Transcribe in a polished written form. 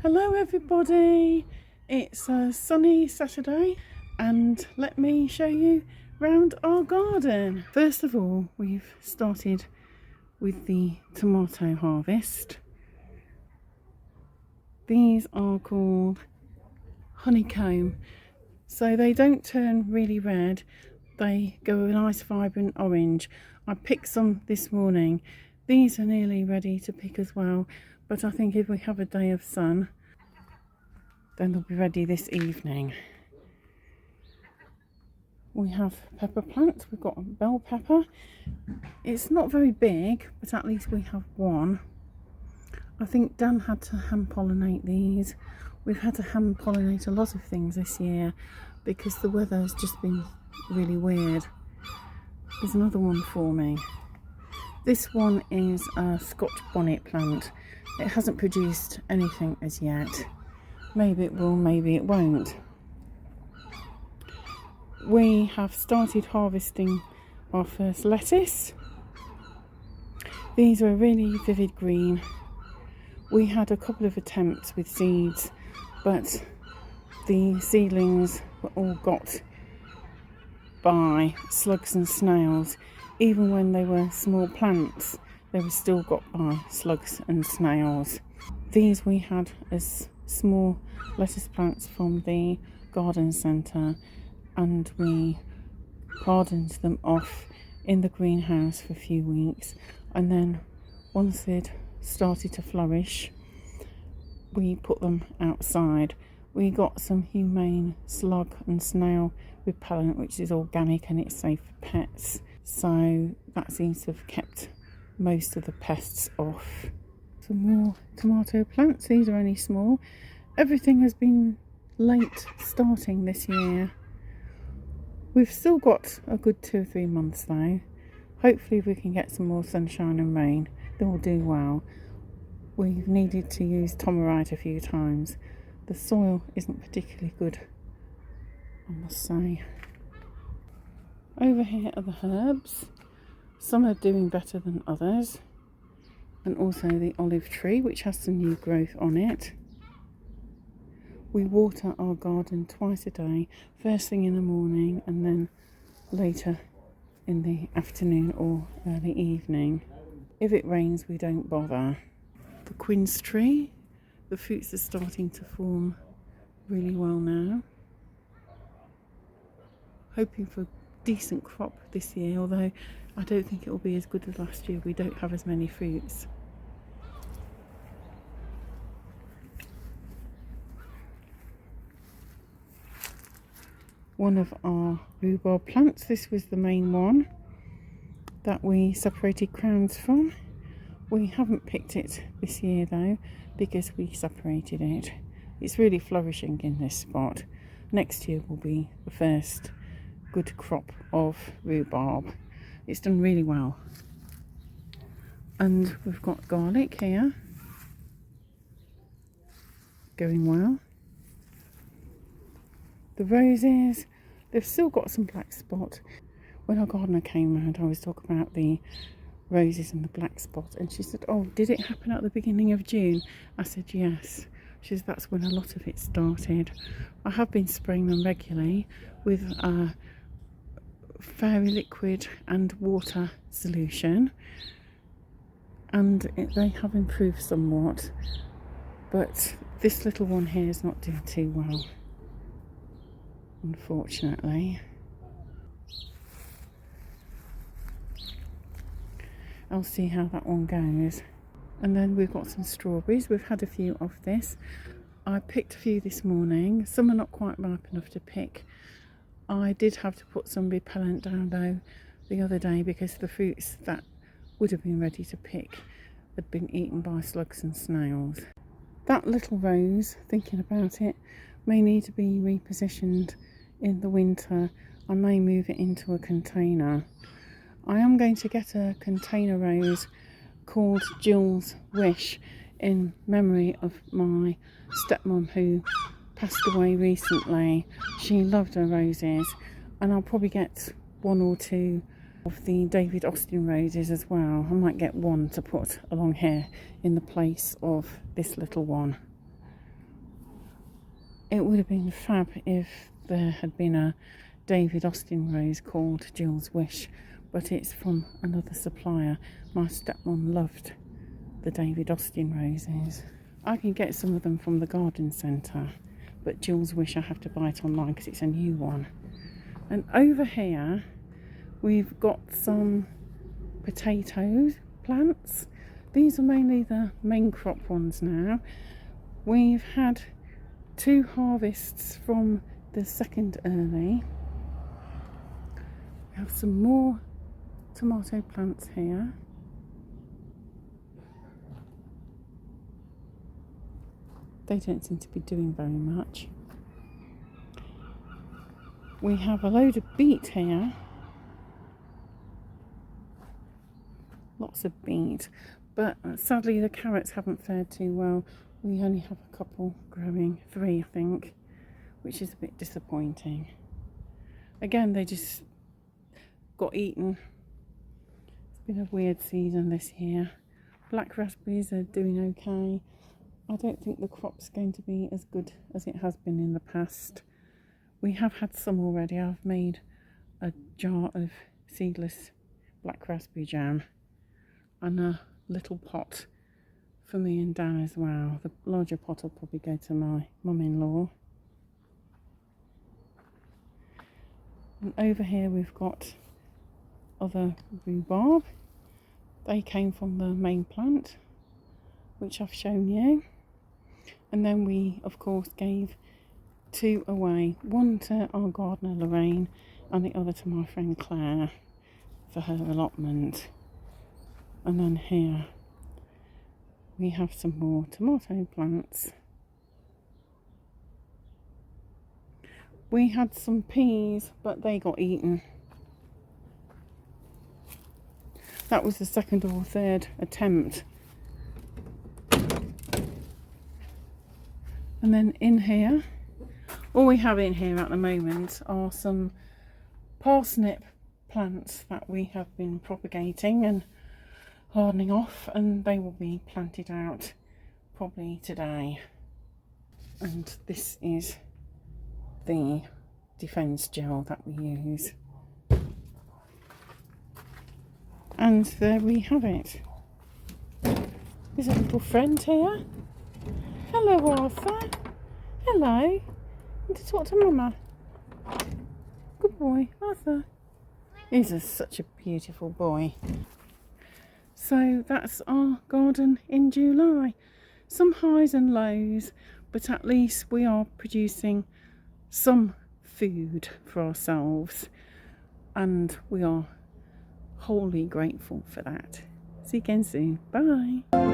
Hello everybody, it's a sunny Saturday and let me show you round our garden. First of all, we've started with the tomato harvest. These are called honeycomb, so they don't turn really red, they go a nice vibrant orange. I picked some this morning. These are nearly ready to pick as well, but I think if we have a day of sun then they'll be ready this evening. We have pepper plants. We've got a bell pepper. It's not very big, but at least we have one. I think Dan had to hand pollinate these. We've had to hand pollinate a lot of things this year because the weather has just been really weird. There's another one for me. This one is a Scotch bonnet plant. It hasn't produced anything as yet. Maybe it will, maybe it won't. We have started harvesting our first lettuce. These are really vivid green. We had a couple of attempts with seeds, but the seedlings were all got by slugs and snails. Even when they were small plants, they were still got by slugs and snails. These we had as small lettuce plants from the garden centre, and we hardened them off in the greenhouse for a few weeks, and then once they'd started to flourish we put them outside. We got some humane slug and snail repellent which is organic and it's safe for pets, so that seems to have kept most of the pests off. Some more tomato plants. These are only small. Everything has been late starting this year. We've still got a good 2 or 3 months though. Hopefully we can get some more sunshine and rain. They will do well. We've needed to use Tomerite a few times. The soil isn't particularly good, I must say. Over here are the herbs. Some are doing better than others. And also the olive tree, which has some new growth on it. We water our garden twice a day, first thing in the morning and then later in the afternoon or early evening. If it rains, we don't bother. The quince tree, the fruits are starting to form really well now. Hoping for a decent crop this year, although I don't think it will be as good as last year. We don't have as many fruits. One of our rhubarb plants, this was the main one that we separated crowns from. We haven't picked it this year though because we separated it. It's really flourishing in this spot. Next year will be the first good crop of rhubarb. It's done really well. And we've got garlic here, going well. The roses, they've still got some black spot. When our gardener came round, I was talking about the roses and the black spot, and she said, oh, did it happen at the beginning of June? I said yes. She said that's when a lot of it started. I have been spraying them regularly with a fairy liquid and water solution, and they have improved somewhat, but this little one here is not doing too well, unfortunately. I'll see how that one goes. And then we've got some strawberries. We've had a few of this. I picked a few this morning. Some are not quite ripe enough to pick. I did have to put some repellent down though the other day because the fruits that would have been ready to pick had been eaten by slugs and snails. That little rose, thinking about it, may need to be repositioned in the winter. I may move it into a container. I am going to get a container rose called Jill's Wish in memory of my stepmom who passed away recently. She loved her roses, and I'll probably get 1 or 2 of the David Austin roses as well. I might get one to put along here in the place of this little one. It would have been fab if there had been a David Austin rose called Jill's Wish, but it's from another supplier. My stepmom loved the David Austin roses. I can get some of them from the garden centre, but Jill's Wish I have to buy it online because it's a new one. And over here we've got some potato plants. These are mainly the main crop ones now. We've had 2 harvests from the second early. We have some more tomato plants here. They don't seem to be doing very much. We have a load of beet here. Lots of beet. But sadly the carrots haven't fared too well. We only have a couple growing, 3 I think, which is a bit disappointing. Again, they just got eaten. It's been a weird season this year. Black raspberries are doing okay. I don't think the crop's going to be as good as it has been in the past. We have had some already. I've made a jar of seedless black raspberry jam and a little pot for me and Dan as well. The larger pot will probably go to my mum-in-law. And over here we've got other rhubarb. They came from the main plant, which I've shown you. And then we of course gave 2 away, one to our gardener Lorraine and the other to my friend Claire for her allotment. And then here we have some more tomato plants. We had some peas, but they got eaten. That was the second or third attempt. And then in here, all we have in here at the moment are some parsnip plants that we have been propagating and hardening off, and they will be planted out probably today. And this is the defence gel that we use. And there we have it. There's a little friend here. Hello Arthur. Hello. Want to talk to Mama? Good boy, Arthur. He's such a beautiful boy. So that's our garden in July. Some highs and lows, but at least we are producing some food for ourselves, and we are wholly grateful for that. See you again soon. Bye.